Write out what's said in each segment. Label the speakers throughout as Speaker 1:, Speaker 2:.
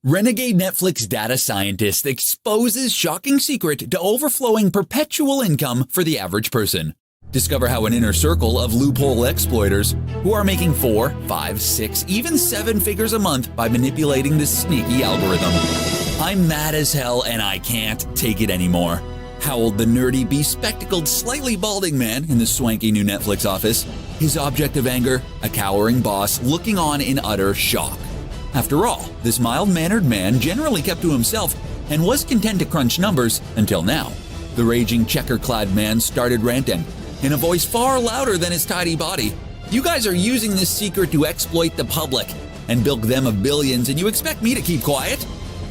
Speaker 1: Renegade Netflix data scientist exposes shocking secret to overflowing perpetual income for the average person. Discover how an inner circle of loophole exploiters who are making 4, 5, 6, even 7 figures a month by manipulating this sneaky algorithm. I'm mad as hell and I can't take it anymore, howled the nerdy, bespectacled, slightly balding man in the swanky new Netflix office, his object of anger, a cowering boss looking on in utter shock. After all, this mild-mannered man generally kept to himself and was content to crunch numbers until now. The raging checker-clad man started ranting, in a voice far louder than his tidy body. "You guys are using this secret to exploit the public and bilk them of billions, and you expect me to keep quiet?"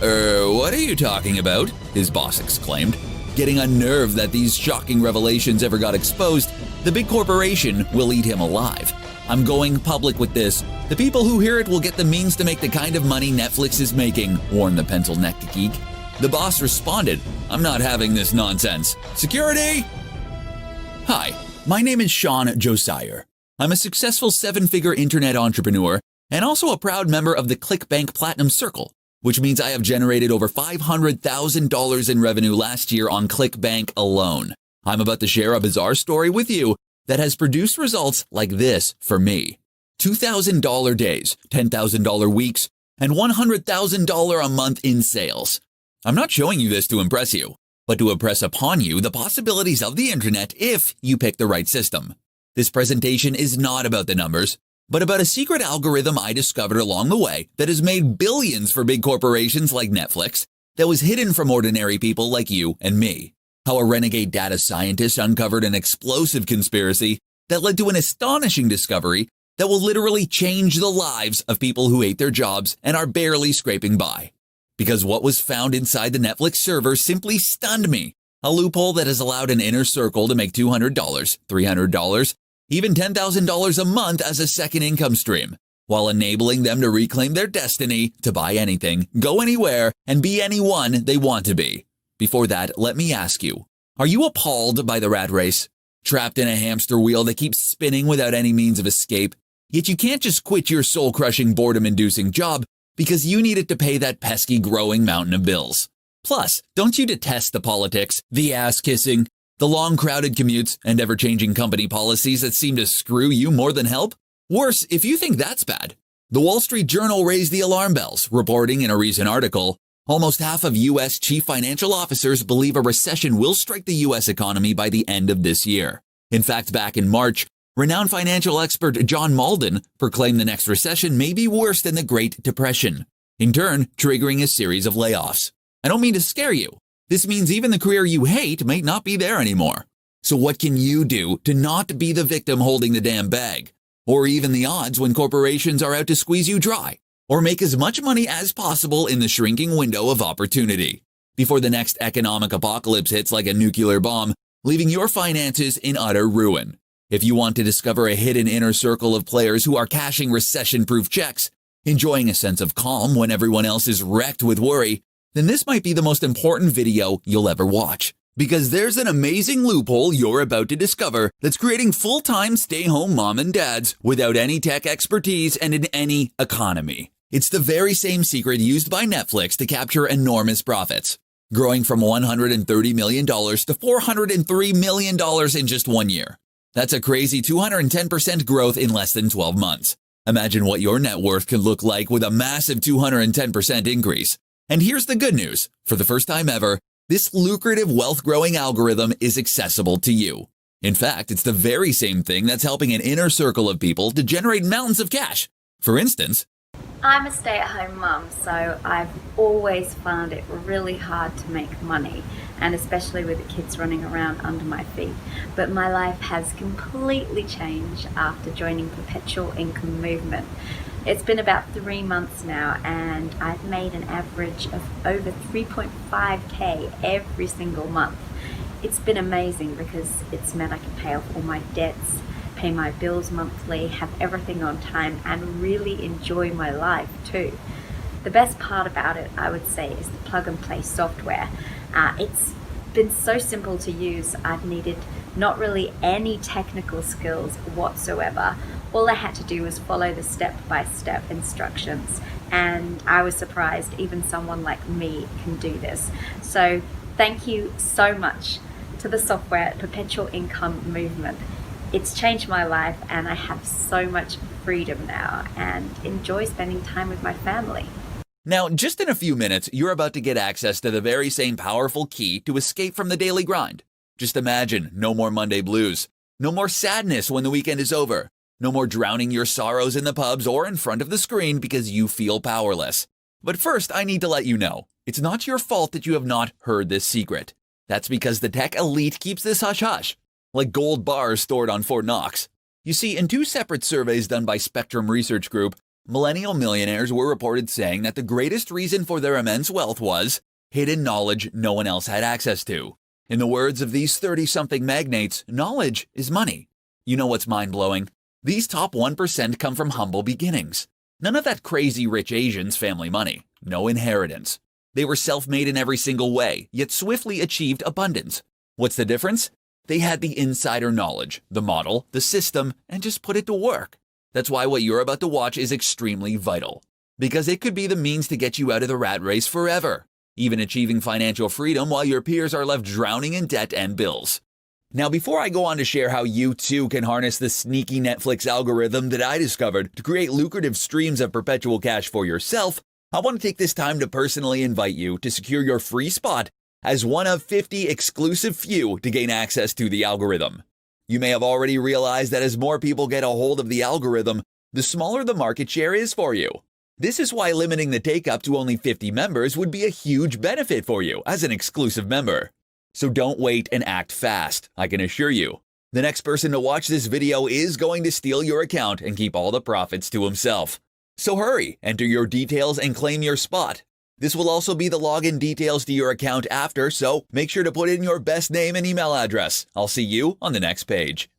Speaker 1: What are you talking about?" his boss exclaimed. Getting unnerved that these shocking revelations ever got exposed, the big corporation will eat him alive. "I'm going public with this. The people who hear it will get the means to make the kind of money Netflix is making," warned the pencil-necked geek. The boss responded, "I'm not having this nonsense. Security!" Hi, my name is Sean Josiah. I'm a successful 7-figure internet entrepreneur and also a proud member of the ClickBank Platinum Circle, which means I have generated over $500,000 in revenue last year on ClickBank alone. I'm about to share a bizarre story with you that has produced results like this for me. $2,000 days, $10,000 weeks, and $100,000 a month in sales. I'm not showing you this to impress you, but to impress upon you the possibilities of the internet if you pick the right system. This presentation is not about the numbers, but about a secret algorithm I discovered along the way that has made billions for big corporations like Netflix that was hidden from ordinary people like you and me. How a renegade data scientist uncovered an explosive conspiracy that led to an astonishing discovery that will literally change the lives of people who hate their jobs and are barely scraping by. Because what was found inside the Netflix server simply stunned me. A loophole that has allowed an inner circle to make $200, $300, even $10,000 a month as a second income stream, while enabling them to reclaim their destiny to buy anything, go anywhere, and be anyone they want to be. Before that, let me ask you, are you appalled by the rat race? Trapped in a hamster wheel that keeps spinning without any means of escape, yet you can't just quit your soul-crushing, boredom-inducing job because you need it to pay that pesky growing mountain of bills. Plus, don't you detest the politics, the ass-kissing, the long crowded commutes, and ever-changing company policies that seem to screw you more than help? Worse, if you think that's bad. The Wall Street Journal raised the alarm bells, reporting in a recent article, almost half of U.S. chief financial officers believe a recession will strike the U.S. economy by the end of this year. In fact, back in March, renowned financial expert John Malden proclaimed the next recession may be worse than the Great Depression, in turn triggering a series of layoffs. I don't mean to scare you. This means even the career you hate may not be there anymore. So what can you do to not be the victim holding the damn bag? Or even the odds when corporations are out to squeeze you dry? Or make as much money as possible in the shrinking window of opportunity before the next economic apocalypse hits like a nuclear bomb, leaving your finances in utter ruin. If you want to discover a hidden inner circle of players who are cashing recession-proof checks, enjoying a sense of calm when everyone else is wrecked with worry, then this might be the most important video you'll ever watch. Because there's an amazing loophole you're about to discover that's creating full-time stay-home mom and dads without any tech expertise and in any economy. It's the very same secret used by Netflix to capture enormous profits, growing from $130 million to $403 million in just 1 year. That's a crazy 210% growth in less than 12 months. Imagine what your net worth could look like with a massive 210% increase. And here's the good news. For the first time ever, this lucrative wealth-growing algorithm is accessible to you. In fact, it's the very same thing that's helping an inner circle of people to generate mountains of cash. For instance,
Speaker 2: I'm a stay-at-home mum, so I've always found it really hard to make money, and especially with the kids running around under my feet. But my life has completely changed after joining Perpetual Income Movement. It's been about 3 months now, and I've made an average of over 3.5K every single month. It's been amazing because it's meant I can pay off all my debts, pay my bills monthly, have everything on time, and really enjoy my life too. The best part about it, I would say, is the plug-and-play software. It's been so simple to use. I've needed not really any technical skills whatsoever. All I had to do was follow the step-by-step instructions, and I was surprised even someone like me can do this. So thank you so much to the software perpetual income movement. It's changed my life, and I have so much freedom now and enjoy spending time with my family.
Speaker 1: Now, just in a few minutes, you're about to get access to the very same powerful key to escape from the daily grind. Just imagine no more Monday blues, no more sadness when the weekend is over, no more drowning your sorrows in the pubs or in front of the screen because you feel powerless. But first, I need to let you know, it's not your fault that you have not heard this secret. That's because the tech elite keeps this hush-hush, like gold bars stored on Fort Knox. You see, in two separate surveys done by Spectrum Research Group, millennial millionaires were reported saying that the greatest reason for their immense wealth was hidden knowledge no one else had access to. In the words of these 30-something magnates, knowledge is money. You know what's mind-blowing? These top 1% come from humble beginnings. None of that crazy rich Asians family money. No inheritance. They were self-made in every single way, yet swiftly achieved abundance. What's the difference? They had the insider knowledge, the model, the system, and just put it to work. That's why what you're about to watch is extremely vital. Because it could be the means to get you out of the rat race forever, even achieving financial freedom while your peers are left drowning in debt and bills. Now, before I go on to share how you too can harness the sneaky Netflix algorithm that I discovered to create lucrative streams of perpetual cash for yourself, I want to take this time to personally invite you to secure your free spot as one of 50 exclusive few to gain access to the algorithm. You may have already realized that as more people get a hold of the algorithm, the smaller the market share is for you. This is why limiting the take-up to only 50 members would be a huge benefit for you as an exclusive member. So don't wait and act fast, I can assure you. The next person to watch this video is going to steal your account and keep all the profits to himself. So hurry, enter your details and claim your spot. This will also be the login details to your account after, so make sure to put in your best name and email address. I'll see you on the next page.